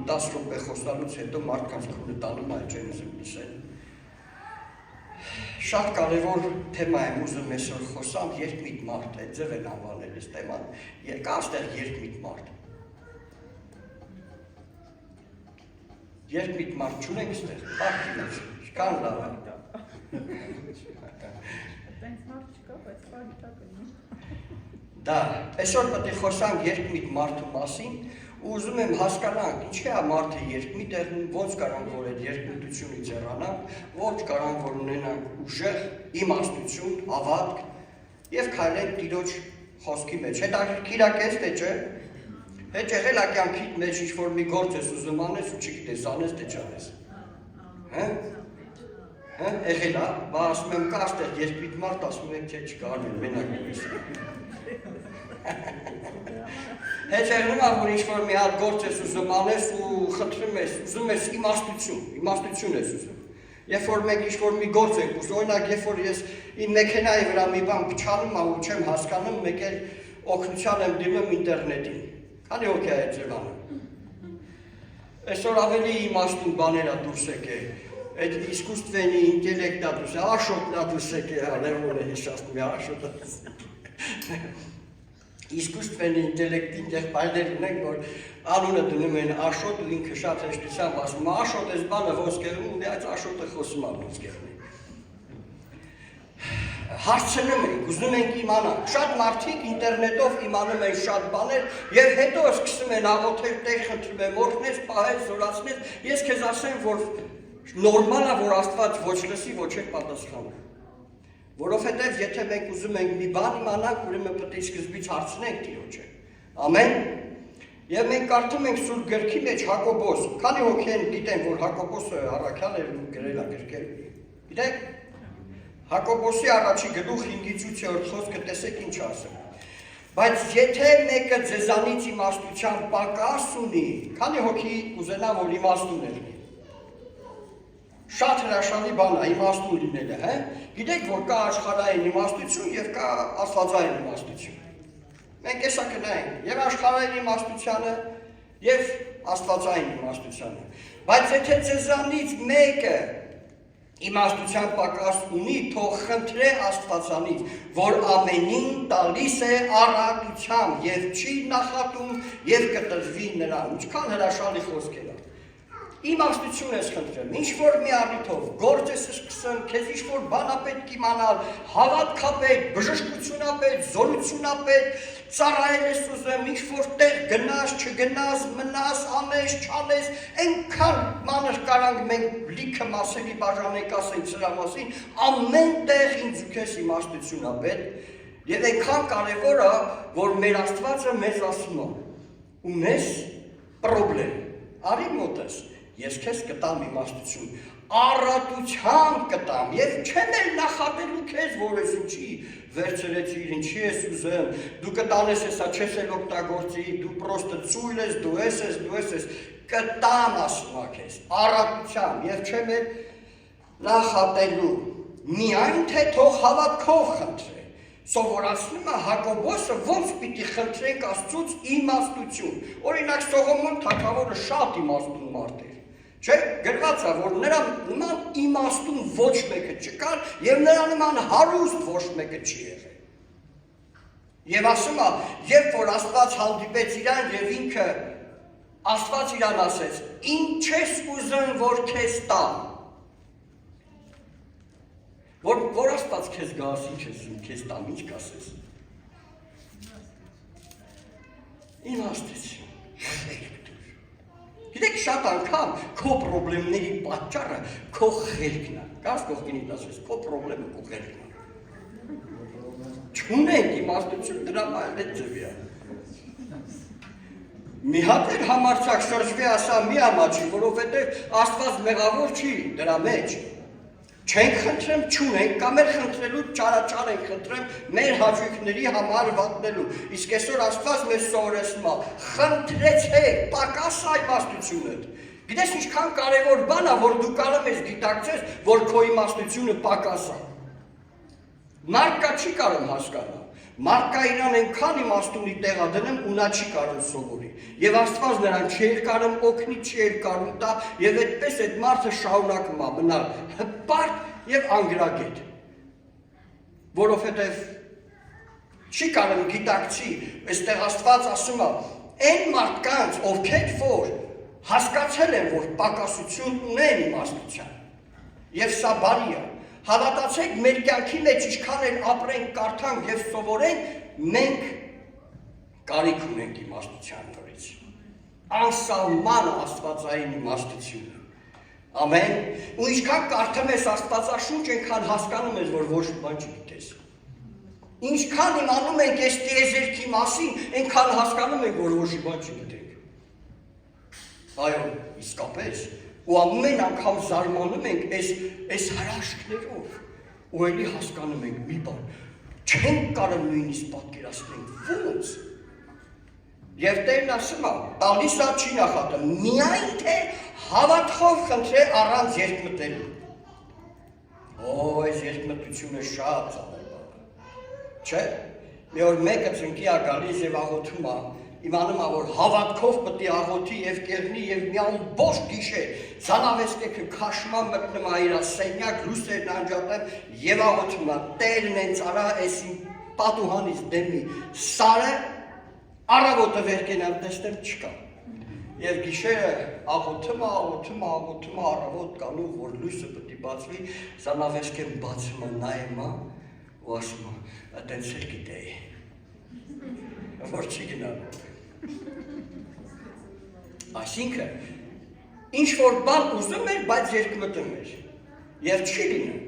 10 րոպե խոսալուց հետո մարդկանց քունը տանում այլ չեն ուզում լսել։ Շատ կարևոր թեմա եմ ուզում այսօր խոսամ, երկմիտ մարդ է, ձև են անվանել այս թեման, կա այստեղ երկմիտ մարդ։ Երկմիտ մարդ չունենք այստեղ, մարդի մեջ, չկան լավ է։ Տենց մարդ չկա, բայց կարիքա կնի։ Դա, այսօր պետք է խոսանք երկմիտ մարդու մասին, ու ուզում եմ հասկանանք, ինչի է մարդը երկմիտ է, ոնց կարանք որ այդ երկմիտությունից հեռանանք, ոնց կարանք որ ունենանք ուժեղ, իմաստություն, հավատք եւ քայլենք Տիրոջ խոսքի մեջ։ Հետաքրքիր է քեզ թե չէ։ Հետ եղել է կյանքիդ մեջ ինչ-որ մի գործ ես ուզում անես ու չգիտես անես թե չանես։ Հա՞։ Հա՞, եղել է, բա ասում եմ կա այստեղ երկմիտ մարդ, ասում եմ չէ չկարելի, մենակ ես։ Հետ եղնում է, որ ինչ-որ մի հատ գործ ես ուզում անես ու խնդրում ես, ուզում ես իմաստություն ես ուզում։ Երբ որ մենք ինչ-որ մի գործ ենք ուզում, օրինակ երբ որ ես իմ մեքենայի վրա մի բան փչանում եմ ու չեմ հասկանում, մեկ էլ օգնության եմ դիմում ինտերնետին։ Քանի հոգի է ձևանում։ Այսօր ավելի իմաստուն բաներ է դուրս եկել։ Այդ իսկուսственный ինտելեկտ է դուրս, աշոտն է դուրս եկել, Լևոնը հիշացնում է աշոտը։ Իսկուսственный ինտելեկտին եղբայրներ ունենք, որ անունը դնում են աշոտ ու ինքը շատ հեշտությամբ ասում է աշոտ ես բանը ոսկերում ու այդ աշոտը խոսում է ոսկերն է։ Հարցնում ենք, ուզում ենք իմանալ, շատ մարդիկ ինտերնետով իմանում են շատ բաներ եւ հետո սկսում են աղոթել Տեր խնդրում եմ օրհնես, պահես, զորացնես, ես քեզ ասեմ, որ նորմալ է, որ Աստված ոչ լսի, ոչ էլ պատասխանի։ Որովհետև եթե մենք ուզում ենք մի բան իմանանք, ուրեմն պետք է սկզբից հարցնենք Տիրոջը։ Ամեն։ Եվ մենք կարդում ենք Սուրբ գրքի մեջ Հակոբոս, քանի հոգի են գիտեն, որ Հակոբոսը առաքյալ էր ու գրել է գրքեր։ Գիտեք։ Հակոբոսի առաջի գլուխ 5-8 խոսքը տեսեք ինչ ասում։ Բայց եթե մեկը ձեզանից իմաստության պակաս ունի, քանի հոգի կուզենա, որ իմաստուն լինի։ Շատ հրաշալի բան է իմաստուն լինելը, հա։ Գիտեք, որ կա աշխարհային իմաստություն եւ կա աստվածային իմաստություն։ Մենք հեսա կնայենք եւ աշխարհային իմաստությանը եւ աստվածային իմաստությանը։ Բայց եթե ձեզանից մեկը իմաստության պակաս ունի, թող խնդրե Աստվածանից, որ ամենին տալիս է առատությամբ եւ չի նախատում եւ կտրվի նրան։ Ինչքան հրաշալի խոսքեր է։ Իմաստություն ես խնդրում, ինչ-որ մի առիթով, գործ ես սկսում, քեզ ինչ-որ բան է պետք իմանալ, հավատք է պետք, բժշկություն է պետք, զորություն է պետք, ծառայել ես ուզում, ինչ-որ տեղ գնաս, չգնաս, մնաս, անես, չանես, այնքան մանր կարանք մենք լիքը մասերի բաժանենք ասենք սրա մասին, ամեն տեղ ինձ ու քեզ իմաստություն է պետք, եւ այնքան կարեւոր է, որ մեր Աստվածը մեզ ասում է, ունես պրոբլեմ, արի մոտես Ես քեզ կտամ իմաստություն, առատությամբ կտամ, եւ չեմ էլ նախատելու քեզ, որ ես ինչի վերցրեցիր, ինչի ես ուզում, դու կտանես հեսա, չես էլ օգտագործի, դու պրոստը ծույլ ես, դու ես, կտամ ասում քեզ, առատությամբ, եւ չեմ էլ նախատելու, միայն թե թող հավատքով խնդրե, սովորացնում է Հակոբոսը ոնց պիտի խնդրենք Աստծուց իմաստություն, օրինակ Սողոմոն թագավորը շատ իմաստուն մարդ էր, Չէ, գրված է, որ նրա նման իմաստուն ոչ մեկը չկար եւ նրա նման հարուստ ոչ մեկը չի եղել։ Եվ ասում է, երբ որ Աստված հանդիպեց իրան եւ ինքը Աստված իրան ասեց. «Ինչ ես ուզում, որ քեզ տամ»։ Որ Աստված քեզ գաս, ինչ ես ուզում, քեզ տամ, ինչ կասես։ Իմաստություն։ Գիտեք, շատ անգամ քո պրոբլեմների պատճառը քո խելքն է։ Կաս կողքինից ասես, քո պրոբլեմը քո խելքն է։ Չունենք իմաստություն դրա այլ ձևի է։ Մի հատ էլ համարձակ շրջվի ասա մի ամաչի, որովհետև Աստված մեղավոր չի դրա մեջ։ Չենք խնդրեմ, չունենք, կամ էլ խնդրելու ճարաճար ենք խնդրեմ մեր հաճույքների համար վատնելու։ Իսկ այսօր Աստված մեզ սովորեցնում է, խնդրեցեք, պակաս է իմաստությունդ։ Գիտես ինչքան կարևոր բան է, որ դու կարող ես գիտակցես, որ քո իմաստությունը պակաս է։ Մարդկա չի կարող հասկանալ, Մարդկա իրան ենքան իմաստունի տեղադրեմ ու նա չի կարող սովորի։ Եվ Աստված նրան չէր կարող օգնի, չէր կարող տա, եւ այդպես այդ մարդը շարունակում է մնալ հպարտ եւ անգրագետ։ Որովհետեւ չի կարող գիտակցի, այստեղ Աստված ասում է, այն մարդկանց, ովքեր որ հասկացել են, որ պակասություն ունեն իմաստության, եւ սա բարի է, հավատացեք մեր կյանքի մեջ ինչքան էլ ապրենք, կարդանք եւ սովորենք, մենք կարիք ունենք իմաստության նորից։ Անսահման աստվածային իմաստությունը։ Ամեն։ Ու ինչքան կարդում ես Աստվածաշունչ, այնքան հասկանում ես, որ ոչ մի բան չգիտես։ Ինչքան իմանում ենք այս տիեզերքի մասին, այնքան հասկանում ենք, որ ոչ մի բան չգիտենք։ Այո, իսկապես։ Ու ամեն անգամ զարմանում ենք այս հրաշքներով, ու էլի հասկանում ենք մի բան, չենք կարող նույնիսկ պատկերացնենք ոնց։ Եվ Տերն ասում է, տալիս է չի նախատում, միայն թե հավատքով խնդրե առանց երկմտելու։ Այս երկմտությունը շատ ծանր բան։ Չէ՞։ Մի օր մեկը ծնկի է գալիս եւ աղոթում է, իմանում է, որ հավատքով պետք է աղոթի եւ կերնի եւ մի ամբողջ գիշեր ցանավեսկեքը քաշման մտնում է իր սենյակ լույսերն անջատել եւ աղոթում է Տերն են ցարա էսին պատուհանից դեմի սարը առավոտը վերկենալ տեսնել չկա եւ գիշերը աղոթում է առավոտ կանու որ լույսը պետք է բացվի ցանավեսկեն բացում է նայում է ու ասում է այդտենց էլ գիտեի որ չի գնալ Այսինքն, ինչ-որ բան ուզում էր, բայց երկմտում էր, և չի լինում,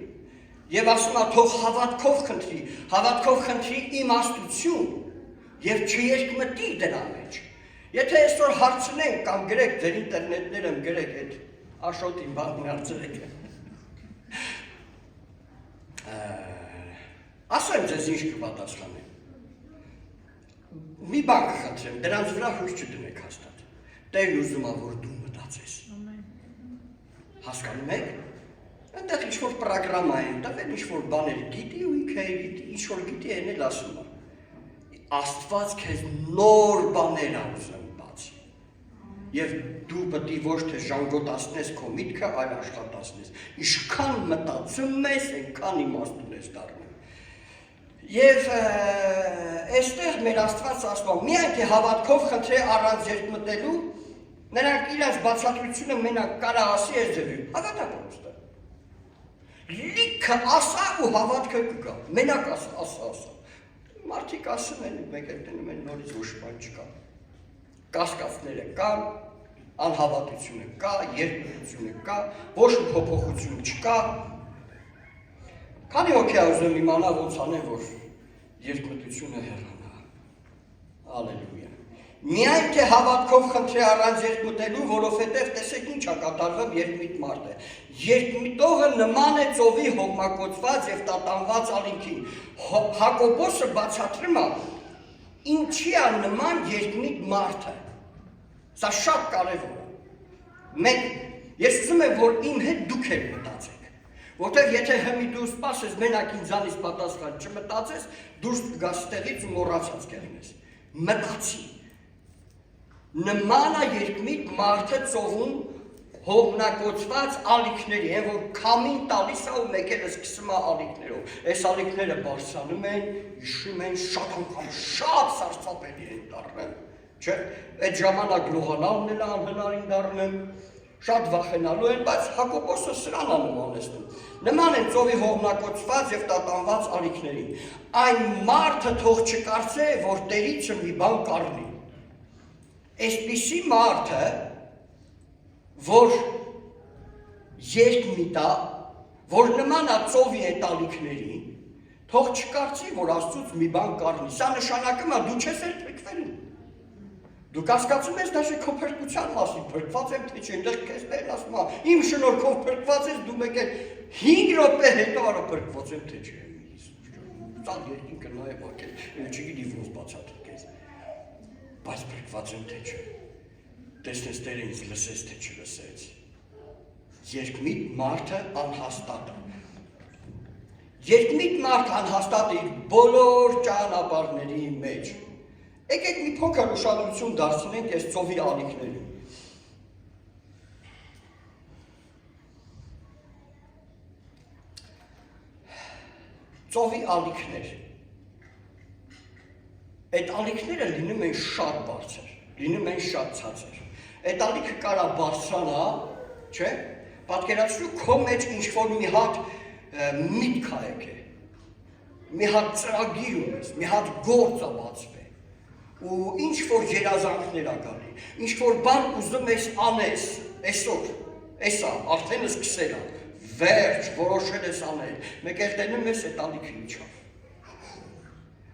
և ասում է, թող հավատքով խնդրի իմաստություն, և չերկմտի դրա մեջ։ Եթե այսօր հարցնենք կամ գրեք, ձեր ինտերնետները գրեք այդ աշոտին բանին հարցրեք։ Ասեմ ձեզ ինչ կպատասխանեմ։ Մի բան կխնդրեմ, դրանց վրա հույս չդնեք հաստատ։ Տերն ուզում է, որ դու մտածես։ Հասկանում եք։ Այնտեղ ինչ-որ պրոգրամա են տվել, ինչ-որ բաներ գիտի ու ինքը ինչ-որ գիտի են էլ ասում է։ Աստված քեզ նոր բաներ ա ուզում բացի։ Եվ դու պետք է ոչ թե ժանգոտացնես քո միտքը, այլ աշխատացնես։ Ինչքան մտածում ես, այնքան իմաստուն ես դառնում։ Եվ այստեղ մեր Աստված ասում է, միայն թե հավատքով խնդրե առանց երկմտելու, նրանք իրենց բացատրությունը մենակ կարող ասի այս ձևի, հավատակ ուստը։ Լիքը ասա ու հավատքը կգա, մենակ ասա։ Մարդիկ ասում են, մեկ էլ տնում են նորից ոչ բան չկա։ Կասկածները կան, անհավատությունը կա, երկմտությունը կա, ոչ փոփոխություն չկա։ Քանի հոգի ուզում իմանալ ոնց անեն, որ երկմտությունը հեռանա։ Ալելույա։ Միայն թե հավատքով խնդրե առանց երկմտելու, որովհետև տեսեք ինչ է կատարվում երկմիտ մարդը։ Երկմիտողը նման է ծովի հողմակոծված եւ տատանված ալիքին։ Հակոբոսը բացատրում է, ինչի է նման երկմիտ մարդը։ Սա շատ կարևոր է։ Ես ուզում եմ, որ իմ հետ դուք եք մտածեք։ Որտեղ եթե հմի դու սպասես մենակ ինձանից պատասխան չմտածես, դուրս կգաս տեղից ու մոռացած կեղնես։ Մտածի։ Նման է երկմիտ մարդը ծովում հողմնակոծված ալիքների, են որ քամին տալիս է ու մեկ էլ սկսում է ալիքներով։ Այս ալիքները բարձրանում են, իշխում են, շատ անգամ շատ սարսափելի են դառնում։ Չէ՞, այդ ժամանակ լողանալն էլ անհնարին դառնում, շատ վախենալու են, բայց Հակոբոսը սրան է նմանեցնում։ Նման են ծովի հողմնակոծված եւ տատանված ալիքներին։ Այն մարդը թող չկարծե, որ Տերիցը մի բան կառնի։ Այսպիսի մարդը, որ երկմիտա, որ նման է ծովի այդ ալիքներին, թող չկարծի, որ Աստծուց մի բան կառնի։ Սա նշանակում է դու չես էլ փրկվելու։ Դու կասկածում ես դաշե քո փրկության մասին, փրկված եմ թե չէ, այնտեղ քեզ Տերն ասում է, իմ շնորհքով փրկված ես, դու մեկ էլ 5 րոպե հետո արա փրկված եմ թե չէ։ Սա երկինքը նայ եկել, չգիտի ոնց բացատրես։ Բայց փրկված եմ թե չէ։ Տեսնես Տերը ինձ լսես թե չլսեց։ Երկմիտ մարդը անհաստատ է։ Երկմիտ մարդ անհաստատ իր բոլոր ճանապարհների մեջ։ Եկեք մի փոքր ուշադրություն դարձնենք այս ծովի ալիքներին։ Ծովի ալիքներ։ Այդ ալիքները լինում են շատ բարձր, լինում են շատ ցածր։ Այդ ալիքը կարա բարձրանա, չէ՞։ Պատկերացրու քո մեջ ինչ-որ մի հատ միտք ա եկել, մի հատ ծրագիր ունես, մի հատ գործ ա բացվել ու ինչ-որ երազանքներ ա գալի, ինչ-որ բան ուզում ես անես, այսօր, այսա, արդեն սկսել ա, վերջ, որոշել ես անել, մեկ էլ տենում ես այդ ալիքը ինչ ա։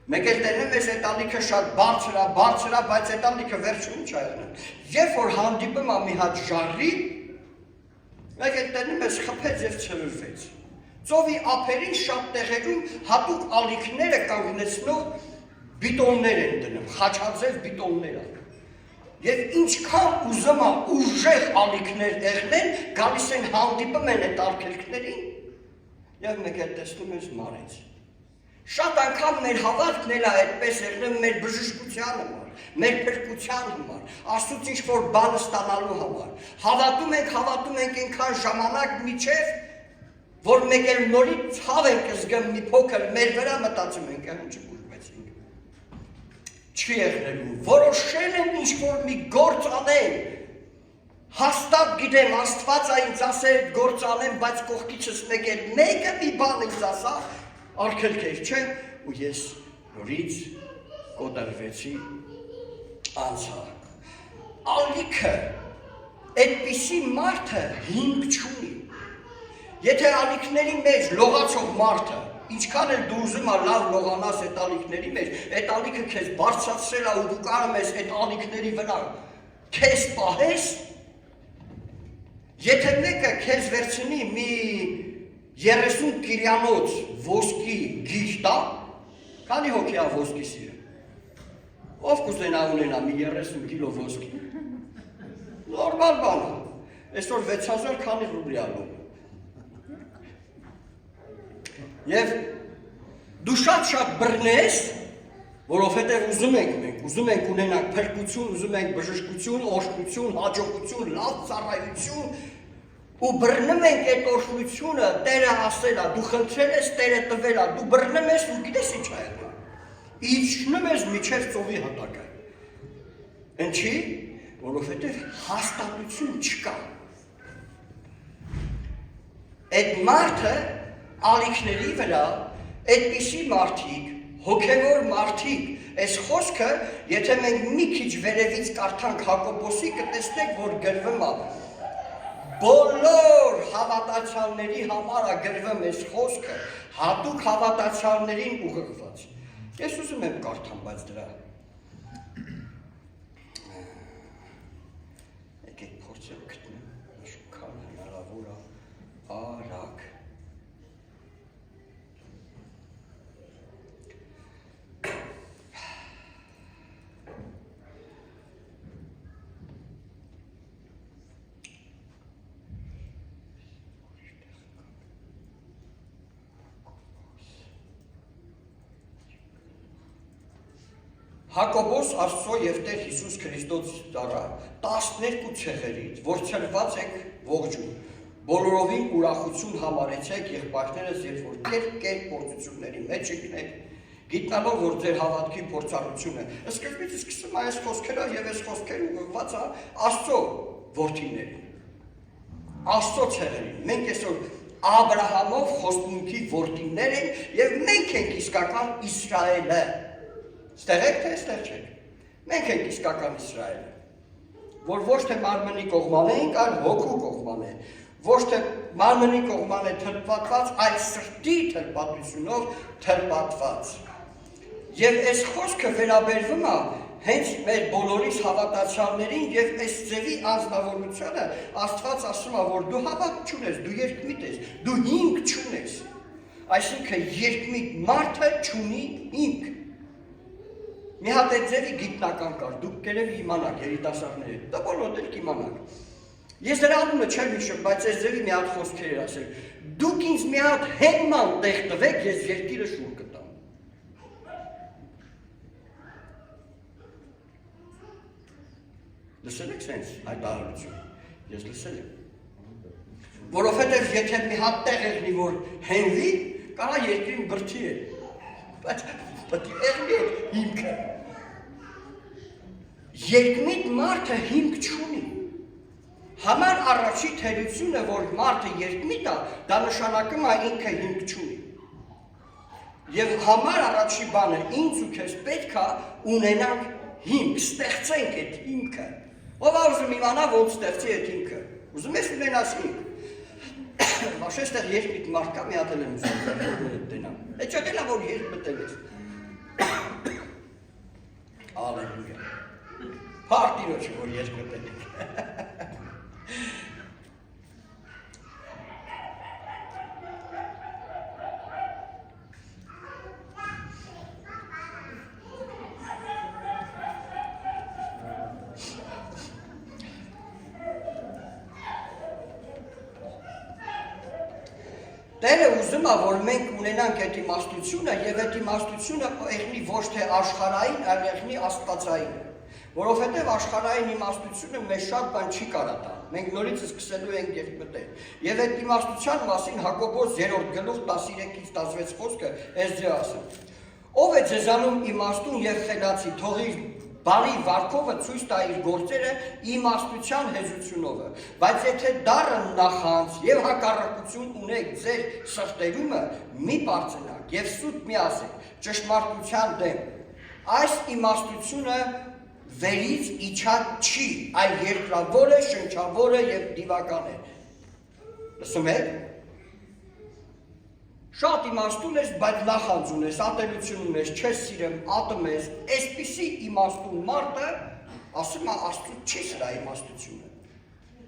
Մեկ էլ տենում ես այդ ալիքը շատ բարձր ա, բայց այդ ալիքը վերջում ինչ ա եղնել։ Երբ որ հանդիպում ա մի հատ ժառի, մեկ էլ տենում ես խփեց և ցրվեց։ Ծովի ափերին շատ տեղերում հատուկ ալիքները կանգնեցնող բիտոններ են դնում, խաչաձև բիտոններ ան։ Եվ ինչքան ուզում ա ուժեղ ալիքներ եղնեն, գալիս են հանդիպում են այդ արգելքներին և մեկ էլ տեսնում ես մարեց։ Շատ անգամ մեր հավատքն էլ ա այդպես եղնում մեր բժշկության համար, մեր փրկության համար, Աստծուց ինչ-որ բան ստանալու համար։ Հավատում ենք այնքան ժամանակ միջև, որ մեկ էլ նորից ցավ ենք զգում մի փոքր մեր վրա մտածում ենք, ինչ ուժվեցինք։ Չի եղնելու, որոշել են ինչ-որ մի գործ անեն, հաստատ գիտեմ, Աստված ա ինձ ասել գործ անեմ, բայց կողքիցս մեկ էլ մեկը մի բան ինձ ասա, արգելքեր չէ, ու ես նորից կոտրվեցի անցա։ Ալիքը, այդպիսի մարդը հիմք չունի։ Եթե ալիքների մեջ լողացող մարդը, ինչքան էլ դու ուզում ա լավ լողանաս այդ ալիքների մեջ, այդ ալիքը քեզ բարձրացրել ա ու դու կարում ես այդ ալիքների վրա քեզ պահես, եթե մեկը քեզ վերցնի մի 30 կիլյանոց ոսկի գիծ տա, քանի հոգի ա ոսկի սիրում։ Ով կուզենա ունենա մի 30 կիլո ոսկի։ Նորմալ բան ա։ Այսօր 6000 քանի ռուբլի ա լողը։ Եվ դու շատ բռնես, որովհետև ուզում ենք ունենանք փրկություն, ուզում ենք բժշկություն, օրհնություն, հաջողություն, լավ ծառայություն, ու բռնում ենք այդ օրհնությունը, Տերը ասել ա, դու խնդրել ես, Տերը տվել ա, դու բռնում ես ու գիտես ինչ ա եղել։ Իջնում ես մինչև ծովի հատակը։ Ինչի՞, որովհետև հաստատություն չկա։ Այդ մարդը ալիքների վրա, այդպիսի մարդիկ, հոգևոր մարդիկ, այս խոսքը, եթե մենք մի քիչ վերևից կարդանք Հակոբոսի, կտեսնենք, որ գրվում ա բոլոր հավատացյալների համար ա գրվում այս խոսքը, հատուկ հավատացյալներին ուղղված։ Ես ուզում եմ կարդամ, բայց դրա եկեք փորձեմ գտնեմ, ինչքան հնարավոր ա արագ։ Հակոբոս Աստծո և Տեր Հիսուս Քրիստոս դարա 12 ցեղերից, որ ցրված եք ողջուն, բոլորովին ուրախություն համարեցեք եղբայրներս, երբ որ կերպ փորձությունների մեջ եք, գիտնալով, որ ձեր հավատքի փորձառությունը սկզբից սկսում այս խոսքերը և այս խոսքերը ուղղված ա Աստծո որդիներին, Աստծո ցեղերին, մենք այսօր Աբրահամով խոստմունքի որդիներ ենք և մենք ենք իսկական Իսրայելը։ Ստեղ եք, թե ստեղ չեք։ Մենք ենք իսկական Իսրայելը, որ ոչ թե մարմնի կողման ենք, այլ հոգու կողման է, ոչ թե մարմնի կողման է թրպատված, այլ սրտի թրպատությունով թրպատված։ Եվ այս խոսքը վերաբերվում է հենց մեր բոլորիս հավատացյալներին և այս ձևի անձնավորությունը Աստված ասում է, որ դու հավատ չունես, դու երկմիտ ես, դու հիմք չունես, այսինքն երկմիտ մարդը չունի հիմք։ Մի հատ այդ ձևի գիտնական կար, դուք կերևի իմանաք, երիտասարդները, դա բոլորդ էլ կիմանաք։ Ես դրա անունը չեմ հիշում, բայց այս ձևի մի հատ խոսքեր էր ասել, դուք ինձ մի հատ հենման տեղ տվեք, ես երկիրը շուր կտամ։ Լսել եք սենց հայտարարություն, ես լսել եմ։ Որովհետև եթե մի հատ տեղ եղնի, որ հենվի, կարա երկրին բրդի է, բայց պետք է եղնի այդ հիմքը։ Երկմիտ մարդը հիմք չունի։ Համար առաջի թերությունը, որ մարդը երկմիտ է, դա նշանակում է ինքը հիմք չունի։ Եվ համար առաջի բանը ինձ ու քեզ պետք է ունենանք հիմք, ստեղծենք այդ հիմքը։ Ով ուզում իմանա ոնց ստեղծի այդ հիմքը։ Ուզում ես ունենաս հիմք։ Մաշեստեղ երկմիտ մարդ կա, մի հատ էլ եմ ուզում դենամ։ Այդ շատ էլ է, որ երկմտել ես։ Ալելույա։ Պարտիրոչ, որ երկմտել եք։ Տերը ուզում է, որ մենք ունենանք այդ իմաստությունը և այդ իմաստությունը եղնի ոչ թե աշխարհային, այլ եղնի աստվածային։ Որովհետև աշխարհային իմաստությունը մեզ շատ բան չի կարա տա։ Մենք նորից սկսելու ենք երկմտել։ Եվ այդ իմաստության մասին Հակոբոս 3-րդ գլուխ 13-ից 16 խոսքը այս ձե ասում։ Ով է ձեզանում իմաստուն և խելացի, թող իր բարի վարքովը ցույց տա իր գործերը իմաստության հեզությունով, բայց եթե դառը նախանձ եւ հակառակություն ունեք ձեր սրտերումը, մի բարձրանաք եւ սուտ մի ասեք ճշմարտության դեմ։ Այս իմաստությունը վերից իջած չի, այլ երկրավոր է, շնչավոր է եւ դիվական է։ Լսում եք։ Շատ իմաստուն ես, բայց նախանձ ունես, ատելություն ունես, չես սիրեմ, ատում ես, այսպիսի իմաստուն մարդը, ասում է Աստծու չի սրա իմաստությունը։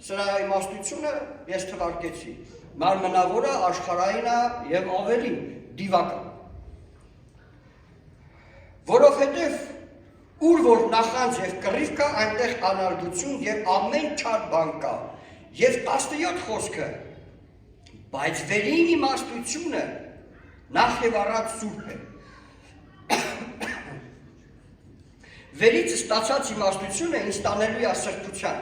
Սրա իմաստությունը ես թվարկեցի, մարմնավորը, աշխարհայինը եւ ավելի դիվական։ Որովհետև ուր որ նախանձ եւ կռիվ կա, այնտեղ անարգություն եւ ամեն չար բան կա։ Եվ 17 խոսքը բայց վերին իմաստությունը նախ եւ առաջ սուրբ է։ Վերից ստացած իմաստությունը ինձ տանելու է սրբության։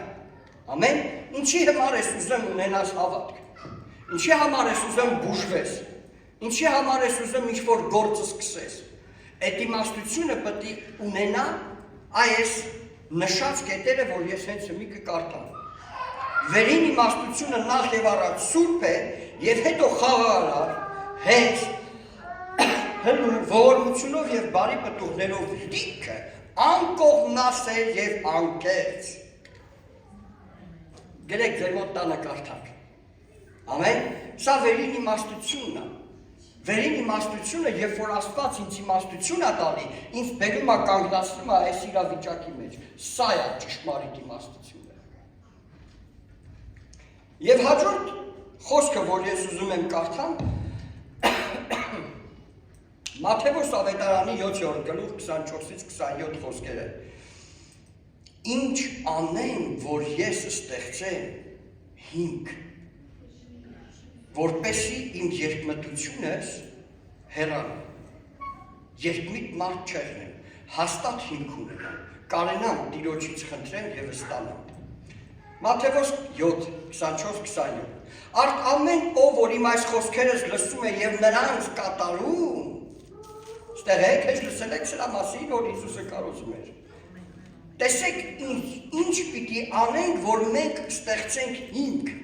Ամեն, ինչի համար ես ուզում ունենաս հավատք։ Ինչի համար ես ուզում բուժվես։ Ինչի համար ես ուզում ինչ-որ գործ սկսես։ Այդ իմաստությունը պետք է ունենա այս նշած կետերը, որ ես հենց մի կկարդամ։ Վերին իմաստությունը նախ եւ առաջ սուրբ է եւ հետո խաղաղարար, հենց ողորմությունով եւ բարի պտուղներով լիքը, անկողմնասեր եւ անկեղծ։ Գրեք ձեր մոտ տանը կարդաք։ Ամեն, սա վերին իմաստությունն է։ Վերին իմաստությունը, երբ որ Աստված ինձ իմաստություն է տալի, ինձ բերում է կանգնացնում է այս իրավիճակի մեջ։ Սա է ճշմարիտ իմաստությունը։ Եվ հաջորդ խոսքը, որ ես ուզում եմ կարդամ, Մատթեոս ավետարանի 7-րդ գլուխ 24-ից 27 խոսքերը։ Ինչ անեմ, որ ես ստեղծեմ հիմք, որպեսզի իմ երկմտությունս հեռանա, երկմիտ մարդ չեղնեմ, հաստատ հիմք ունենամ, կարենամ Տիրոջից խնդրեմ և ստանամ։ Մատթեոս 7:24-27 Արդ ամեն ով, որ իմ այս խոսքերս լսում է և նրանց կատարում, ստեղ եք, ես լսել եք սրա մասին, որ Հիսուսը կարոզում էր։ Տեսեք ինչ պիտի անենք, որ մենք ստեղծենք հիմք։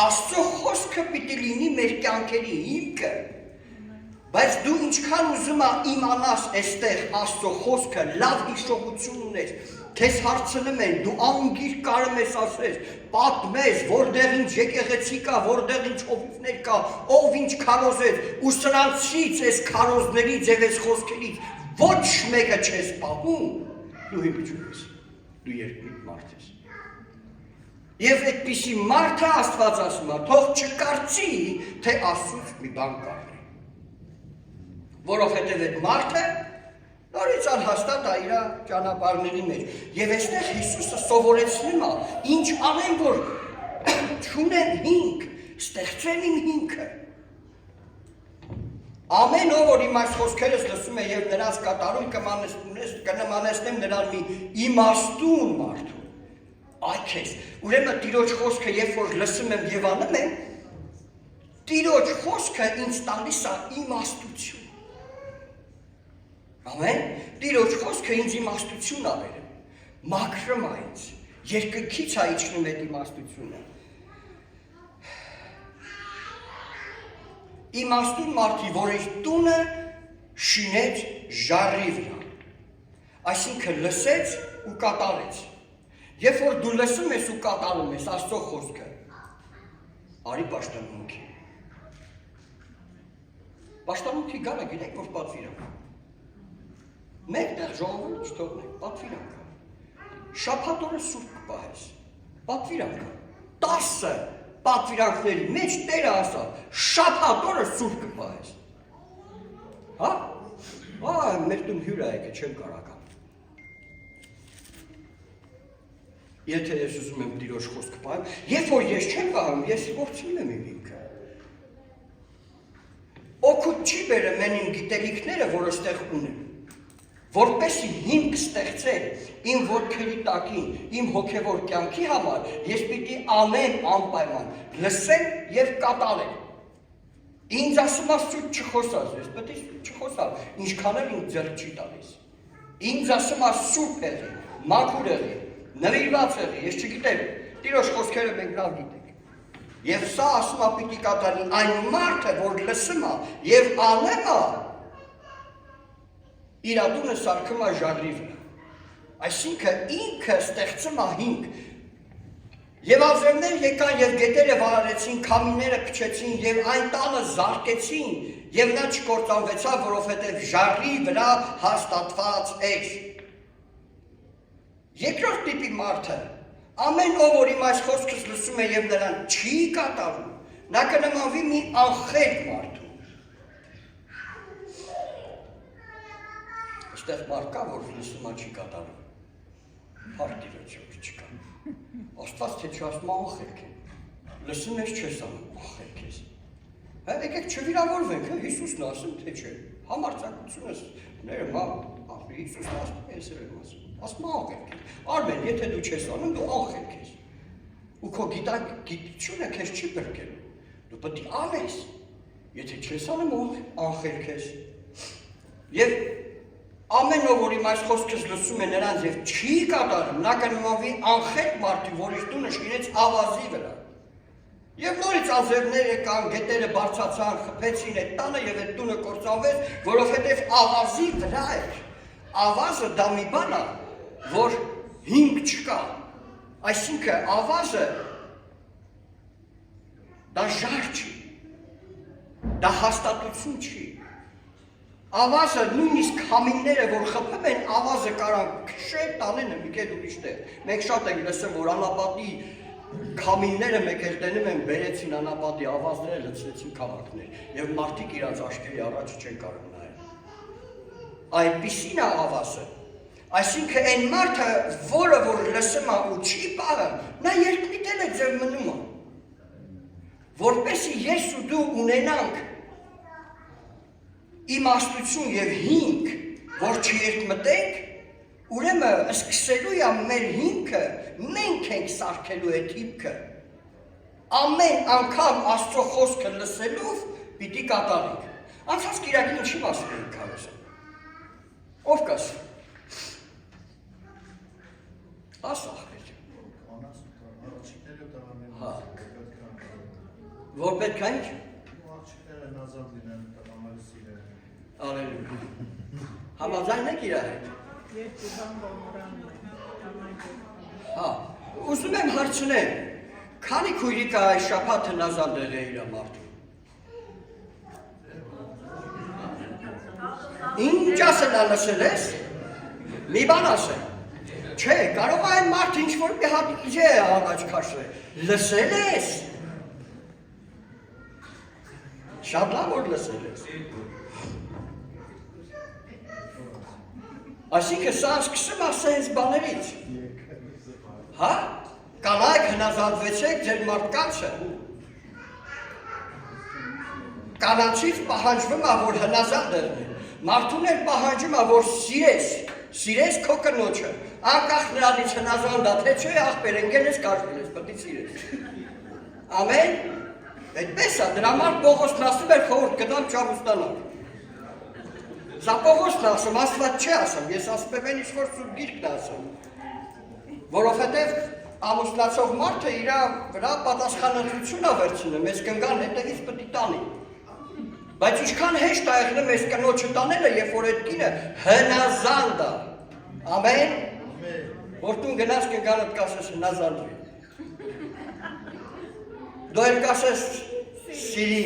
Աստծո խոսքը պիտի լինի մեր կյանքերի հիմքը, բայց դու ինչքան ուզում իմանաս այստեղ Աստծո խոսքը, լավ հիշողություն ունես, քեզ հարցնում են, դու անգիր կարում ես ասես, պատմես, որտեղ ինչ եկեղեցի կա, որտեղ ինչ հովիվներ կա, ով ինչ քարոզեց, ու սրանցից այս քարոզներից եւ այս խոսքերից ոչ մեկը չես պահում, դու հիմք չունես, դու երկմիտ մարդ ես։ Եվ այդպիսի մարդը Աստված ասում է, թող չկարծի, թե Աստծուց մի բան կապրի։ Որովհետև այդ մարդը նորից անհաստատ է իր ճանապարհների մեջ։ Եվ այստեղ Հիսուսը սովորեցնում է, ինչ անեն, որ չունեն հիմք, ստեղծեմ իմ հիմքը։ Ամեն ով որ իմ այս խոսքերս լսում է եւ նրանց կատարում կնմանեցնեմ նրան մի իմաստուն մարդու։ Այ քեզ, ուրեմն Տիրոջ խոսքը երբ որ լսում եմ եւ անում եմ, Տիրոջ խոսքը ինձ տալիս է իմաստություն։ Ամեն, Տիրոջ խոսքը ինձ իմաստություն ա բերում, մաքրում է ինձ, երկնքից է իջնում այդ իմաստությունը։ Իմաստուն մարդի, որ իր տունը շինեց ժառի վրա, այսինքն լսեց ու կատարեց։ Երբ որ դու լսում ես ու կատարում ես Աստծո խոսքը, արի պաշտամունքի։ Պաշտամունքի գալը գիտեք, որ պատվիրակ։ Մեկտեղ ժողովուրդ չթողնեք, պատվիրակ։ Շաբաթ օրը սուրբ կպահես, պատվիրակ։ 10 պատվիրանքների մեջ Տերը ասա, շաբաթ օրը սուրբ կպահես։ Հա? Մեր տուն հյուր ա եկել, չեմ կարող։ Եթե ես ուզում եմ Տիրոջ խոսքը պահեմ, երբ որ ես չեմ պահում, ես կորցնում եմ իմ ինքը։ Օգուտ չի բերում մեն իմ գիտելիքները, որ այստեղ ունեմ, որպեսզի հիմք ստեղծել իմ ոտքերի տակին, իմ հոգևոր կյանքի համար, ես պիտի անեմ անպայման, լսեմ եւ կատարեմ։ Ինձ ասում Աստծո չխոսած, ես պետք է չխոսալ, ինչքան էլ ինձ ձեռք չի տալիս։ Ինձ ասում սուրբ եղի, մաքուր եղի, նվիրված եղի, ես չգիտեմ, Տիրոջ խոսքերը մենք լավ գիտենք։ Եվ սա ասում է պիտի կատարի այն մարդը, որ լսում է եւ անում է, իր տունը սարքում է ժառի վրա։ Այսինքն ինքը ստեղծում է հիմք։ Եվ ազերներ եկան եւ գետերը վարարեցին, քամիները փչեցին եւ այն տանը զարկեցին եւ նա չկործանվեցավ, որովհետեւ ժառի վրա հաստատված էր։ Երկրորդ տիպի մարդը, ամեն ով որ իմ այս խոսքս լսում է եւ նրան չի կատարում, նա կնմանվի մի անխելք մարդու։ Այստեղ մարդ կա, որ լսում է չի կատարում։ Հարդիրոջ չկա։ Աստված թե չասում անխելք է։ Լսում ես չես անում, անխելք ես։ Եկեք չվիրավորվենք, Հիսուսն ասում թե չէ։ Համարձակությունս ներմա, Հիսուսն ասում ես եմ ասում։ Ասում անխելք է։ Արմեն, եթե դու չես անում, դու անխելք ես։ Ու քո գիտությունը քեզ չի բրկելու։ Դու պետք է անես։ Եթե չես անում, անխելք ես։ Եվ ամեն ով որ իմ այս խոսքս լսում է նրանց եւ չի կատարում, նա կնմանվի անխելք մարդու, որ իր տունը շինեց ավազի վրա։ Եվ նորից ազերներ եկան, գետերը բարձրացան, խփեցին այդ տանը եւ այդ տունը կործանվեց, որովհետեւ ավազի վրա էր։ Ավազը դա մի բան է, որ հիմք չկա։ Այսինքն ավազը դա ժառ չի։ Դա հաստատություն չի։ Ավազը նույնիսկ քամիները, որ խփում են, ավազը կարան քշել տանեն մի կետ ուրիշտեղ։ Մենք շատ ենք լսում, որ անապատի քամիները մեկ էլ տենում են, բերեցին անապատի ավազները, լցրեցին քաղաքներ, եւ մարդիկ իրաց աչքերի առաջ չեն կարող նայել։ Այդպիսին է ավազը։ Այսինքն այն մարդը, որը որ լսում է ու չի պահում, նա երկմիտել է ձեր մնում է։ Որպեսզի ես ու դու ունենանք իմաստություն եւ հիմք, որ չերկմտենք, ուրեմն սկսելու է մեր հիմքը, մենք ենք սարքելու այդ հիմքը։ Ամեն անգամ Աստծո խոսքը լսելով պիտի կատարենք։ Անցած կիրակին ինչի մասին ենք քարոզում։ Ով կաս։ Ասա։ Հա։ Որ պետք է ինչ։ Աղջիկները նազատ լինեն, տղամարի սիրեն։ Ալելույա։ Համաձայն եք իր հետ։ Երկու բան բանորանում են։ Հա, ուզում եմ հարցնել, քանի քույրիկ է այս շաբաթը նազատ եղել է իր մարդու։ Ինչ ասել լսել ես։ Մի բան ասել։ Չէ, կարող է այն մարդ ինչ որ մի հատ իջե առաջ քաշել։ Լսել ես։ Շատ լավ որ լսել ես։ Այսինքն սա սկսում է սենց բաներից։ Հա? Կանայք հնազանդվեցեք ձեր մարդկանցը։ կանանցից պահանջվում է, որ հնազանդ եղնի։ Մարդուն էլ պահանջում է, որ սիրես քո կնոջը։ Անկախ նրանից հնազանդ է, թե չէ, ախպեր ընկել ես, կաշվել ես, պետք է սիրես։ Ամեն։ Այդպես է, դրա համար Պողոսն ասում էր խորհուրդ կտամ չամուսնանալ։ Սա Պողոսն ասում, Աստված չի ասում, ես ասում եմ ինչ-որ սուրբ գիրքն ասում։ Որովհետև ամուսնացող մարդը իր վրա պատասխանատվություն է վերցնում, այս կնգան հետևից պետք է տանի։ Բայց ինչքան հեշտ է եղնում այս կնոջը տանելը, երբ որ այդ կինը հնազանդ է։ Ամեն։ Որ դու գնաս կնգանդ կասես հնազանդվի։ Դու էլ կասես սիրի։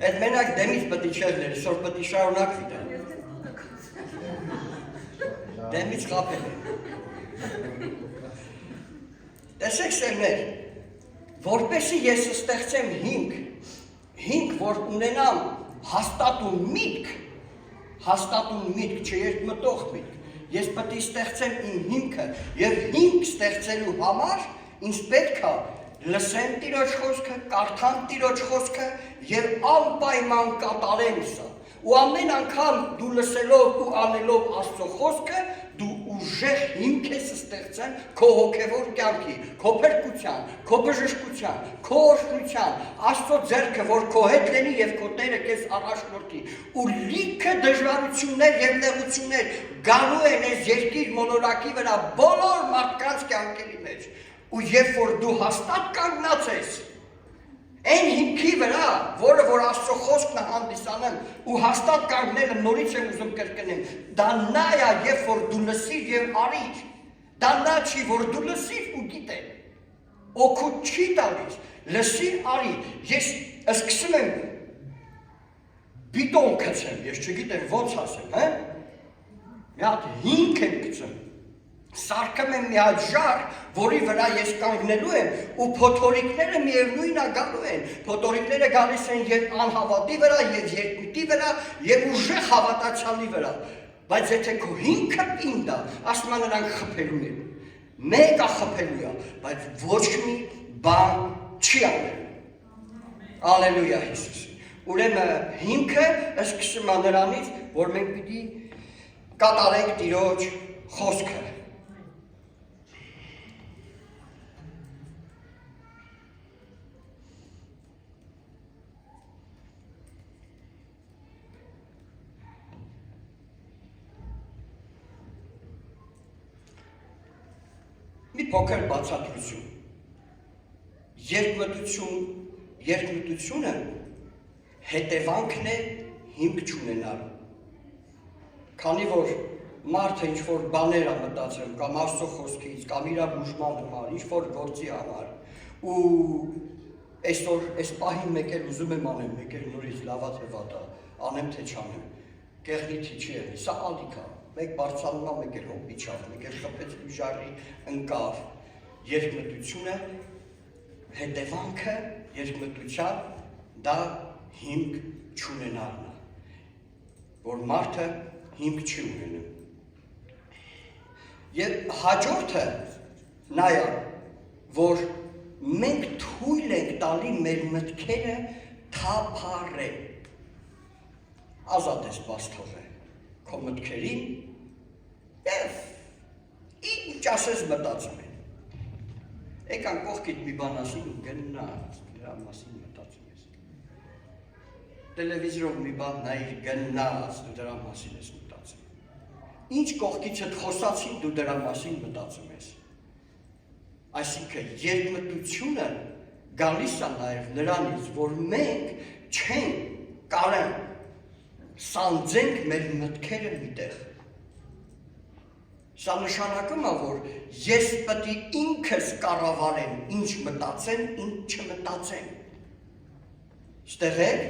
Այդ մենակ դեմից պետք է չեղներ, այսօր պետք է շարունակվի դա։ Դեմից խապել է։ Տեսեք սերներ, որպեսի ես ստեղծեմ հիմք, որ ունենամ հաստատուն միտք, չերկմտող միտք, ես պետք է ստեղծեմ իմ հիմքը և հիմք ստեղծելու համար ինձ պետք է լսեմ Տիրոջ խոսքը, կարդամ Տիրոջ խոսքը և անպայման կատարեմ սա։ Ու ամեն անգամ դու լսելով ու անելով Աստծո խոսքը, դու ուժեղ հիմք ես ստեղծել քո հոգևոր կյանքի, քո փրկության, քո բժշկության, քո օրհնության, Աստծո ձեռքը, որ քո հետ լինի և քո Տերը քեզ առաջնորդի։ Ու լիքը դժվարություններ և նեղություններ գալու են այս երկիր մոլորակի վրա բոլոր մարդկանց կյանքերի մեջ։ Ու երբ որ դու հաստատ կանգնած ես, այն հիմքի վրա, որը որ Աստծո խոսքն է հանդիսանում, ու հաստատ կանգնելը նորից եմ ուզում կրկնեմ, դա նա է, երբ որ դու լսիր և արիր, դա նա չի, որ դու լսիր ու գիտեր, օգուտ չի տալիս, լսիր, արի, ես սկսում եմ բիտոն գցեմ, ես չգիտեմ ոնց ասեմ, մի հատ հիմք եմ գցում, սարքեմ եմ մի հատ ժառ, որի վրա ես կանգնելու եմ ու փոթորիկները միևնույն է գալու են, փոթորիկները գալիս են և անհավատի վրա, և երկմիտի վրա, և ուժեղ հավատացյալի վրա, բայց եթե քո հիմքը պինդ է, ասում է նրանք խփելու են, մեկ է խփելու է, բայց ոչ մի բան չի անելու։ Ալելույա Հիսուս։ Ուրեմն հիմքը սկսում է նրանից, որ մենք պիտի կատարենք Տիրոջ խոսքը։ Մի փոքր բացատրություն։ Երկմտությունը հետևանքն է հիմք չունենալ։ Քանի որ մարդը ինչ-որ բաներ է մտածում, կամ Աստծո խոսքից, կամ իր բուժման համար, ինչ-որ գործի համար, ու այսօր այս պահին մեկ էլ ուզում եմ անեմ, մեկ էլ նորից լավա թե վատա, անեմ թե չանեմ, կեղնիթի չի եղի, սա ալիք է։ Մեկ բարձանում է, մեկ էլ հոպ իջավ, մեկ էլ խփեց մի ժառի ընկավ։ Երկմտությունը, հետևանքը երկմտության դա հիմք չունենալն է, որ մարդը հիմք չի ունենում։ Եվ հաջորդը նա է, որ մենք թույլ ենք տալի մեր մտքերը թափառեն։ Ազատ ես բաց թողել քո մտքերին և ինչ ասես մտածում են։ Եկան կողքիդ մի բան ասին ու գնաց, դրա մասին մտածում ես։ Տելևիզորով մի բան նայիր, գնաց, դու դրա մասին ես մտածում։ Ինչ կողքիցդ խոսացին, դու դրա մասին մտածում ես։ Այսինքն երկմտությունը գալիս է նաև նրանից, որ մենք չենք կարող սանձենք մեր մտքերը միտեղ։ Սա նշանակում է, որ ես պետք է ինքս կառավարեմ, ինչ մտածեմ, ինչ չմտածեմ։ Ստեղ եք։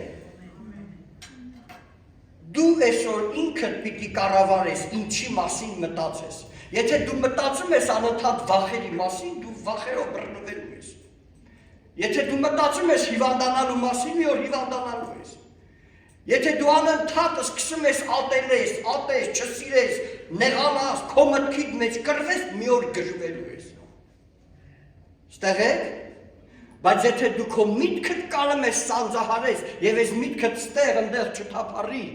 Դու այսօր ինքդ պիտի կառավարես, ինչի մասին մտածես։ Եթե դու մտածում ես անընդհատ վախերի մասին, դու վախերով բռնվելու ես։ Եթե դու մտածում ես հիվանդանալու մասին, մի օր հիվանդանալու ես։ Եթե դու անընդհատ սկսում ես ատես, չսիրես, նեղանաս, քո մտքիդ մեջ կրվես, մի օր գժվելու ես։ Ստեղ եք, բայց եթե դու քո միտքդ կարում ես սանձահարես և ես միտքդ ստեղ ընդեղ չթափառի,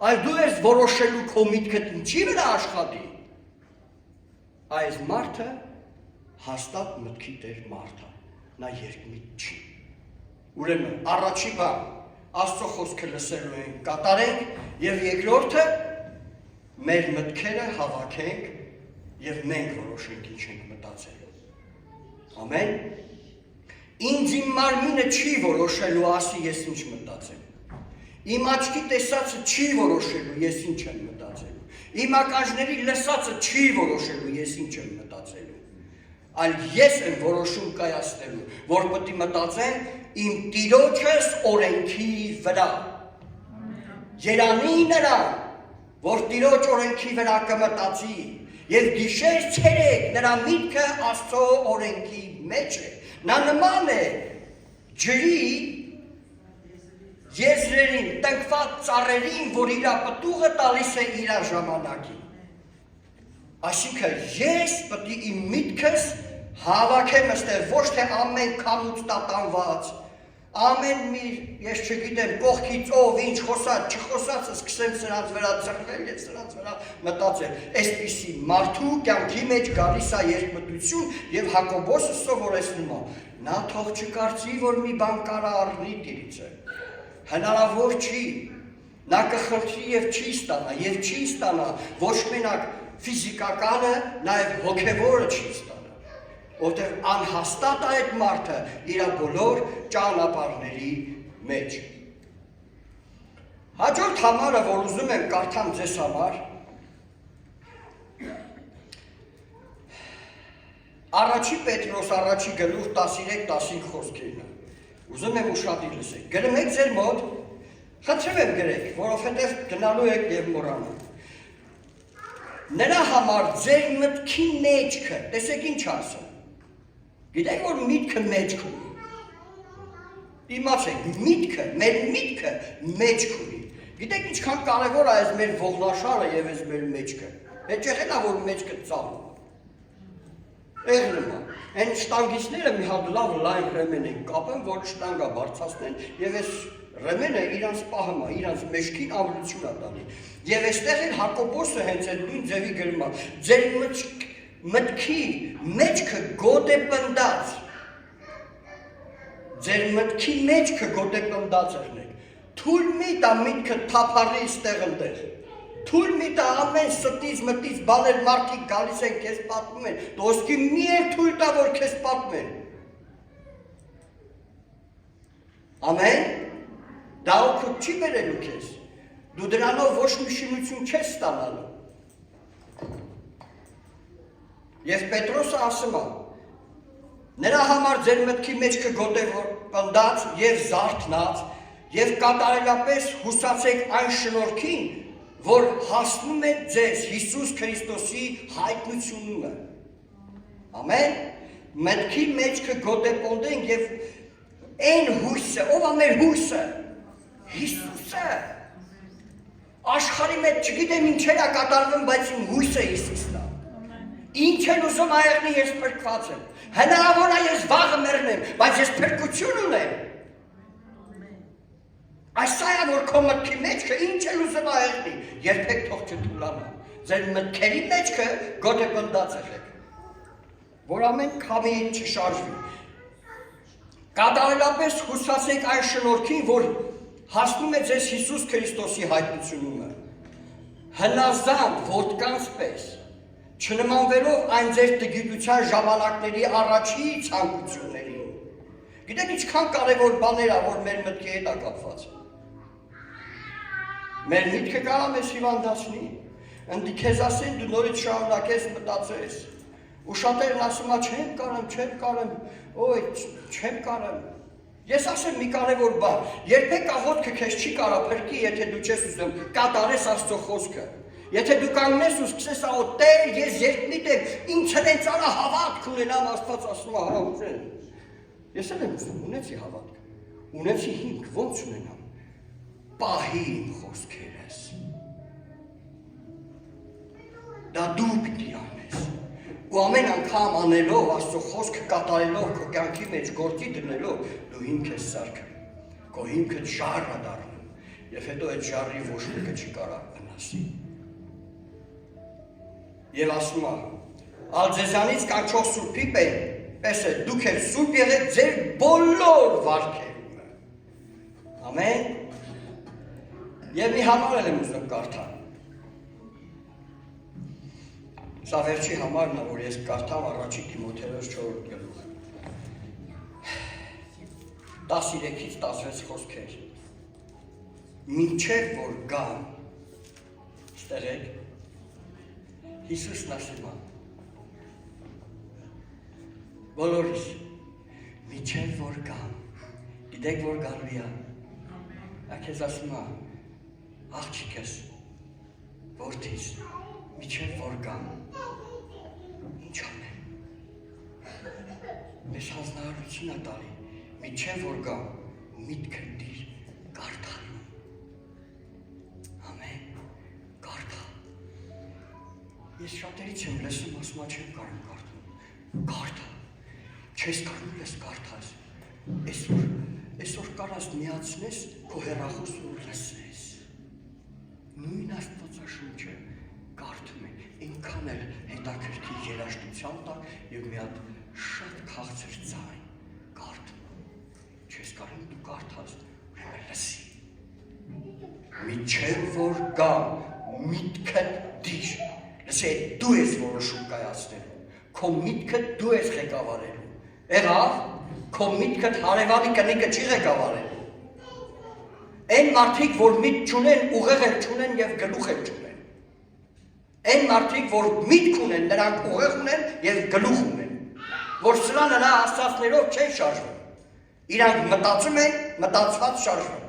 այլ դու ես որոշելու քո միտքդ ինչի վրա աշխատի, այս մարդը հաստատ մտքի տեր մարդ է, նա երկմիտ չի։ Ուրեմն առաջի բան Աստծո խոսքը լսելու ենք, կատարենք և երկրորդը մեր մտքերը հավաքենք և մենք որոշենք ինչ ենք մտածելու։ Ամեն։ Ինձ իմ մարմինը չի որոշելու ասի ես ինչ մտածեմ։ Իմ աչքի տեսածը չի որոշելու ես ինչ եմ մտածելու։ Իմ ականջների լսածը չի որոշելու ես ինչ եմ մտածելու։ Այլ ես եմ որոշում կայացնելու, որ պետք է մտածեմ իմ Տիրոջս օրենքի վրա։ Երանի նրան, որ Տիրոջ օրենքի վրա կմտածի, և գիշեր ցերեկ նրա միտքը Աստծո օրենքի մեջ է։ Նա նման է ջրի եզրերին, տնկված ծառերին, որ իր պտուղը տալիս է իր ժամանակին։ Այսինքն ես պետք է իմ միտքս հավաքեմ այստեղ, ոչ թե ամեն քամուց տատանված, ամեն մի, ես չգիտեմ, կողքից ով ինչ խոսած, չխոսածը սկսեմ սրանց վրա ծրվել և սրանց վրա մտածել։ Այսպիսի մարդու կյանքի մեջ գալիս է երկմտություն և Հակոբոսը սովորեցնում է։ Նա թող չկարծի, որ մի բան կարա առնի Տիրիցը։ Հնարավոր չի։ Նա կխնդրի և չի ստանա, և չի ստանա ոչ մենակ ֆիզիկականը, նաև հոգևորը չի ստանա, որտեղ անհաստատ է այդ մարդը իր բոլոր ճանապարհների մեջ։ Հաջորդ համարը, որ ուզում եմ կարդամ ձեզ համար, Առաջի Պետրոս առաջի գլուխ 13-15 խոսքերն է։ Ուզում եմ ուշադիր լսեք։ Գրում եք ձեր մոտ, խնդրում եմ գրեք, որովհետև գնալու եք և մոռանալ։ Նրա համար ձեր մտքի մեջքը, տեսեք ինչ ասում։ Գիտեք, որ միտքը մեջք ունի։ Իմացեք, միտքը, մեր միտքը մեջք ունի։ Գիտեք, ինչքան կարևոր է այս մեր ողնաշարը և այս մեր մեջքը։ Հետ չեղել է, որ մեջքը ծալում։ Էղնում է, են շտանգիցները մի հատ լավ լայն ռեմեն են կապեն, որ շտանգա բարձացնեն և այս ռեմենը իրանց պահում է, իրանց մեջքին ամրություն է տանի։ Եվ այստեղ էլ Հակոբոսը հենց այդ նույն ձևի գրում է, ձեր մտքի մեջքը գոտ է պնդած, ձեր մտքի մեջքը գոտ է պնդած եղնեք, թույլ մի տա միտքը թափառի ստեղ ընդեղ, թույլ մի տա ամեն ստից մտից բաներ մարդիկ գալիս են քեզ պատմում են, դոսկի մի էլ թույլ տա, որ քեզ պատմեն։ Ամեն, դա օգուտ չի բերելու քեզ, դու դրանով ոչ մի շինություն չես ստանալու։ Եվ Պետրոսը ասում է, նրա համար ձեր մտքի մեջքը գոտ է պնդած և զարթնած, և կատարելապես հուսացեք այն շնորհքին, որ հասնում է ձեզ Հիսուս Քրիստոսի հայտնությունը։ Ամեն, մտքի մեջքը գոտ է պնդենք և այն հույսը, ով է մեր հույսը, Հիսուսը, աշխարհի մեջ չգիտեմ ինչեր է կատարվում, բայց իմ հույսը Հիսուսն է։ Ինչ են ուզում այեղնի ես փրկված եմ, հնարավոր է ես վաղը մեռնեմ, բայց ես փրկություն ունեմ։ Այս սա է, որ քո մտքի մեջքը ինչ են ուզում այեղնի, երբեք թող չթուլանա, ձեր մտքերի մեջքը գոտ է պնդած եղեք, որ ամեն քամի չշարժվի։ Կատարելապես հուսացեք այն շնորհքին, որ հասնում է ձեզ Հիսուս Քրիստոսի հայտնությունը, հնազանդ որդկանց պես, չնմանվելով այն ձեր տգիտության ժամանակների առաջի ցանկություններին։ Գիտեք ինչքան կարևոր բաներ է, որ մեր մտքի հետ է կապված։ Մեր միտքը կարա մեզ հիվանդացնի, ընդի քեզ ասեն դու նորից շարունակես մտածես, ու շատերն ասում է չեմ կարեմ, ոյ չեմ կարեմ։ Ես ասեմ մի կարևոր բան, երբեք աղոթքը քեզ չի կարա փրկի, եթե դու չես ուզում կատարես Աստծո խոսքը։ Եթե դու կանգնես ու սկսես աղոթ, Տեր, ես երկմիտ եմ, ինձ հենց արա հավատք ունենամ, Աստված ասում է, հա ուզեն։ Ես էլ եմ ուզում, ունեցի հավատք, ունեցի հիմք, ոնց ունենամ, պահի իմ խոսքերս։ դա դու պիտի անես։ Ու ամեն անգամ անելով, Աստծո խոսքը կատարելով, քո կյանքի մեջ գործի դնելով, դու հիմք ես սարքում, քո հիմքը ժառ է դառնում, եւ հետո այդ ժառի ոչ մեկը չի կարող վնասի։ Եվ ասում է, ալ ձեզանից կանչող Սուրբի պես է, դուք էլ սուրբ եղեք ձեր բոլոր վարքերումը։ Ամեն։ Եվ մի համար եմ ուզում կարդալ։ Սա վերջի համարն է, որ ես կարդամ առաջի Թիմոթեոս 4 գլուխ։ 13-ից 16 խոսքեր։ Մինչև որ գամ, ստերեք, Հիսուսն ասում է, բոլորիս, մինչև որ գամ, գիտեք որ գալու է, ակեզ ասում է, աղջիկս, որդիս, մինչև որ գամ, ինչ անեմ, մեզ հանձնարարություն է տալի, մինչև որ գամ, միտքը դիր կարդալու, ամեն, կարդալ, ես շատերից եմ լսում, ասում չեմ կարում կարդում, կարդալ, չես կարում ես կարդաս, այսօր կարաս միացնես քո հեռախոսը ու լսես, նույն Աստվածաշունչը կարդում է, ինքան էլ հետաքրքիր երաժշտության տակ և մի հատ շատ քաղցր ձայն կարդում, չես կարում դու կարդաս, ուրեմն լսի, մինչև որ գամ միտքդ դիր, լսի դու ես որոշում կայացնելու, քո միտքը դու ես ղեկավարելու, եղավ, քո միտքդ հարևանի կնիկը չի ղեկավարելու, այն մարդիկ, որ միտք չունեն, ուղեղ էլ չունեն և գլուխ էլ չունեն, այն մարդիկ, որ միտք ունեն, նրանք ուղեղ ունեն և գլուխ ունեն, որ սրա նրա ասացներով չեն շարժվում, իրանք մտածում են, մտածված շարժվում,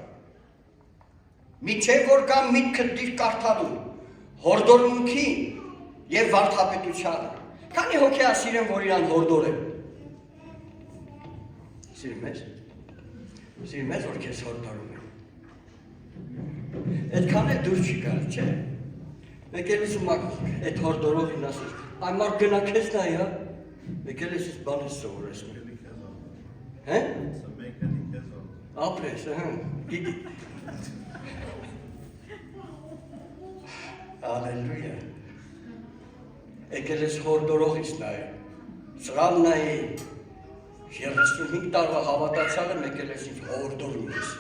մինչև որ կա միտքը դիր կարդալու, հորդորմունքին և վարդապետությանը, քանի հոգի ասիրեմ, որ իրան հորդոր են, Սիրում ես, որ քեզ հորդորում եմ, այդքան էլ դուր չի գալ, չէ, մեկ էլ ուսում այդ հորդորողին ասես, այ մարդ գնա քեզ նայ, մեկ էլ ես բան ես սովորեսնում, հե? Ապրես, գիտի, ալելույա, եկել ես հորդորողից նայ, սրամ նայ, 35 տարվա հավատացյալը մեկ էլ ես ինձ հորդորում ես։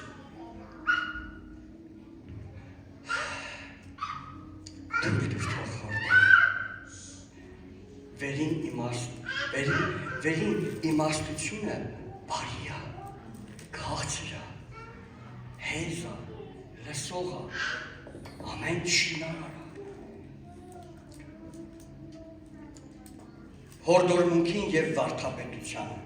Դուր թող հորդորում։ Վերին իմաստությունը բարի է, քաղցր է, հեզ է, լսող է, ամեն շինարար է։ Հորդորմունքին և վարդապետությանը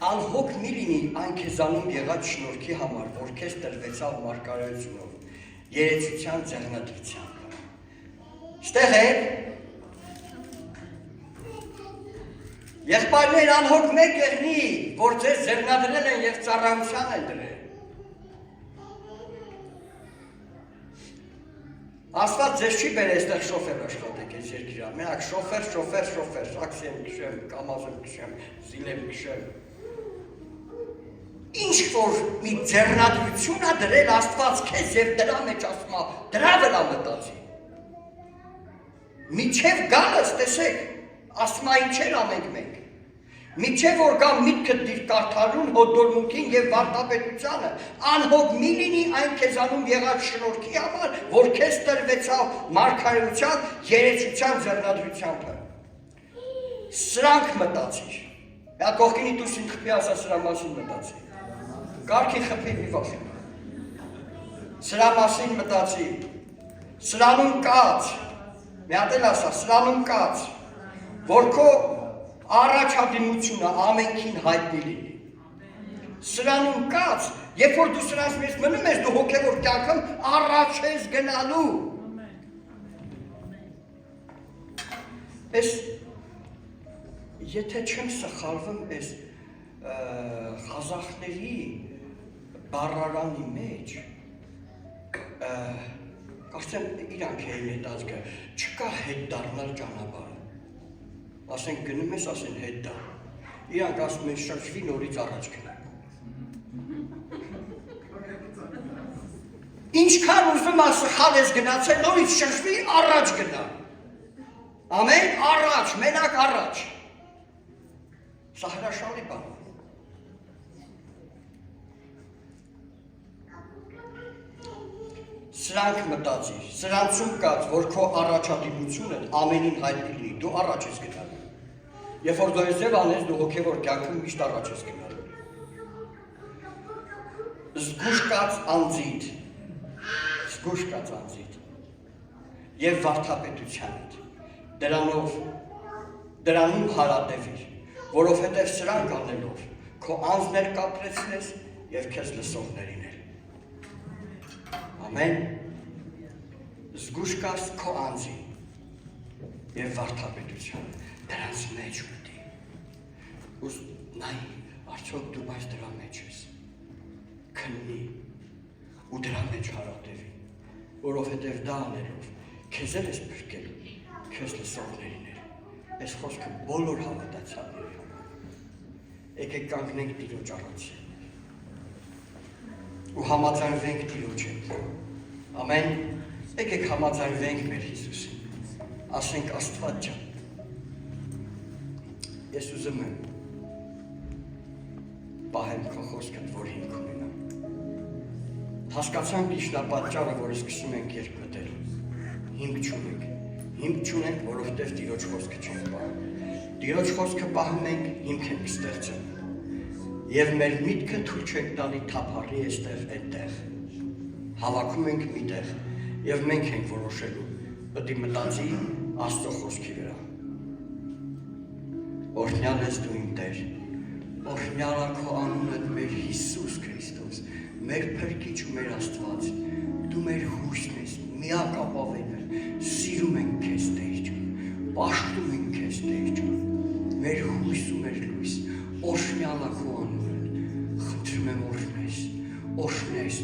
Անհոգ մի լինի այն քեզանում եղած շնորհքի համար, որ քեզ տրվեցավ մարգարեությունով, երեցության ձեռնադրությամբ։ Ստեղ եք, եղբայրներ անհոգ մեկ եղնի, որ ձեզ ձեռնադրել են և ծառայության են դրել։ Աստված ձեզ չի բերել այստեղ շոֆեր աշխատեք այս երկիրա, մենակ շոֆեր, աքսիեմ քշեմ, կամազեմ քշեմ, զիլեմ քշեմ։ Ինչ որ մի ձեռնադրություն է դրել Աստված քեզ և դրա մեջ ասում է, դրա վրա մտածի։ Մինչև գալս, տեսեք, ասում է ինչեր ամենք մենք։ Մինչև որ գամ միտքը դիր կարդալուն, հորդորմունքին և վարդապետությանը, անհոգ մի լինի այն քեզանում եղած շնորհքի համար, որ քեզ տրվեցավ մարգարեության, երեցության ձեռնադրությամբ։ Սրանք մտածիր։ Դա կողքինի դուրս ինձ խփի ասա սրա մասին մտածի։ Կարգի խփի մի վախեն։ Սրա մասին մտածի։ Սրանում կաց։ Մի հատ էլ ասա, սրանում կաց, որ քո առաջադիմությունը ամենքին հայտնի լինի։ Սրանում կաց, երբ որ դու սրանց մեջ մնում ես, դու հոգևոր կյանքում առաջ ես գնալու։ Ես եթե չեմ սխալվում, ես Ղազախների բառարանի մեջ կարծեմ իրանք էին հետ ազգը, չկա հետ դառնալ ճանապարհը։ Ասենք գնում ես, ասեն հետ դա։ Իրանք ասում են շրջվի նորից առաջ գնա։ Ինչքան ուզում ես սխալ ես գնացել, նորից շրջվի առաջ գնա։ Ամեն առաջ, մենակ առաջ։ Սա հրաշալի բան։ Սրանք մտածիր, սրանցում կաց, որ քո առաջադիմությունը ամենին հայտնի լինի, դու առաջ ես գնալու։ Երբ որ դու ես ձև անես, դու հոգևոր կյանքում միշտ առաջ ես գնալու։ Զգուշ կաց անձիդ, և վարդապետությանդ, դրանում հարատևիր, որովհետև սրանք անելով, քո անձներ կապրեցնես և քեզ լսողներին էլ։ Ամեն, զգուշ կաց քո անձին և վարդապետության, դրանց մեջ ուտի։ Նայ, արդյոք դու բայց դրա մեջ ես, քննի ու դրա մեջ հարատևի, որովհետև դա անելով, քեզ էլ ես բրկելու, քեզ լսողներին էլ, ես խոսքը բոլոր հավատացյալների համար։ Եկեք կանգնենք Տիրոջ առաջ ու համաձայնվենք Տիրոջ հետ։ Ամեն, եկեք համաձայնվենք մեր Հիսուսին, ասենք Աստված ջան, ես ուզում եմ պահեմ քո խոսքդ, որ հիմք ունենա։ Հասկացանք իշխնապատճառը, որ սկսում ենք երկմտել, հիմք չունենք, որովհետև Տիրոջ խոսքը չենք պահում։ Տիրոջ խոսքը պահում ենք, հիմք ենք ստեղծում։ Եվ մեր միտքը թույլ չենք տալի թափառի էստեղ այնտեղ։ Հավաքում ենք միտեղ և մենք ենք որոշելու, պետք է մտածի Աստծո խոսքի վրա։ Օրհնյալ ես դու իմ Տեր, օրհնյալ է քո անունդ մեր Հիսուս Քրիստոս, մեր Փրկիչ ու մեր Աստված, դու մեր հույսն ես, միակ ապավենը, սիրում ենք քեզ Տեր ջան, պաշտում ենք քեզ Տեր ջան, մեր հույս ու մեր լույս, օրհնյալ է քո անունդ, խնդրում եմ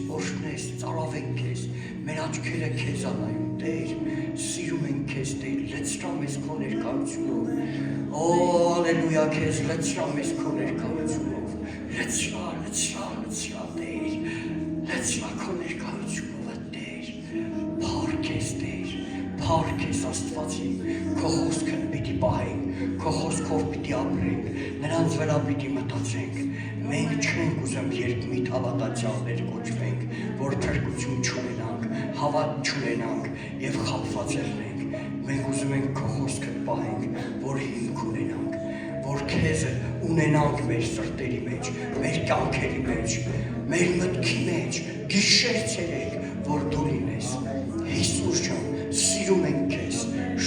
օրհնես, ծարավենք քեզ, մեր աչքերը քեզ անայում Տեր, սիրում ենք քեզ Տեր, լցրամ ես քո ներկայությունով, ալելույա քեզ, լցրամ ես քո ներկայությունով, լցրա Տեր, լցրա քո ներկայությունով Տեր, փառք ես Աստվածի, քո խոսքն պիտի պահենք, քո խոսքով պիտի ապրենք, նրանց վրա պիտի մտածենք, մենք չենք ուզում երկմիտ հավատացյալներ կոչվենք, որ փրկություն չունենանք, հավատ չունենանք և խաբված եղնենք, մենք ուզում ենք քո խոսքդ պահենք, որ հիմք ունենանք, որ քեզ ունենանք մեր սրտերի մեջ, մեր կյանքերի մեջ, մեր մտքի մեջ, գիշեր ցերեկ, որ դու լինես, Հիսուս ջան, սիրում ենք քեզ,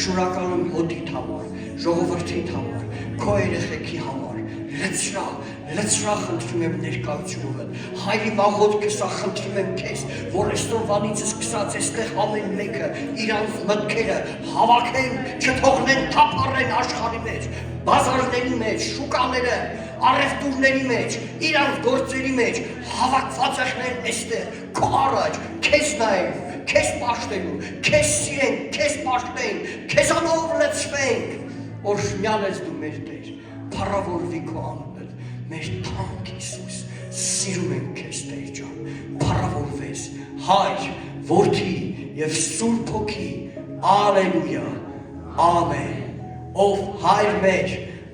շնորհակալ եմ հոտիդ համար, ժողովրդիդ համար, քո երեխեքի համար, լցրա խնդրում եմ ներկայությունովդ, Հայրի մաղոթքս խնդրում եմ քեզ, որ այսօրվանից սկսած այստեղ ամեն մեկը իրանց մտքերը հավաքեն, չթողնեն թափառեն աշխարհի մեջ, բազարների մեջ, շուկաները, առևտուրների մեջ, իրանց գործերի մեջ հավաքված եղնեն այստեղ, քո առաջ, քեզ նայեն, քեզ պաշտելու, քեզ սիրենք, քեզ պաշտենք, քեզանով լցվենք, օրհնյալ ես դու մեր Տեր, փառավորվի քո անունդ, մեր թանկ Հիսուս, սիրում ենք քեզ Տեր ջան, փառավորվես, Հայր, Որդի և Սուրբ Հոգի, ալելույա, ամեն, ով Հայր մեր,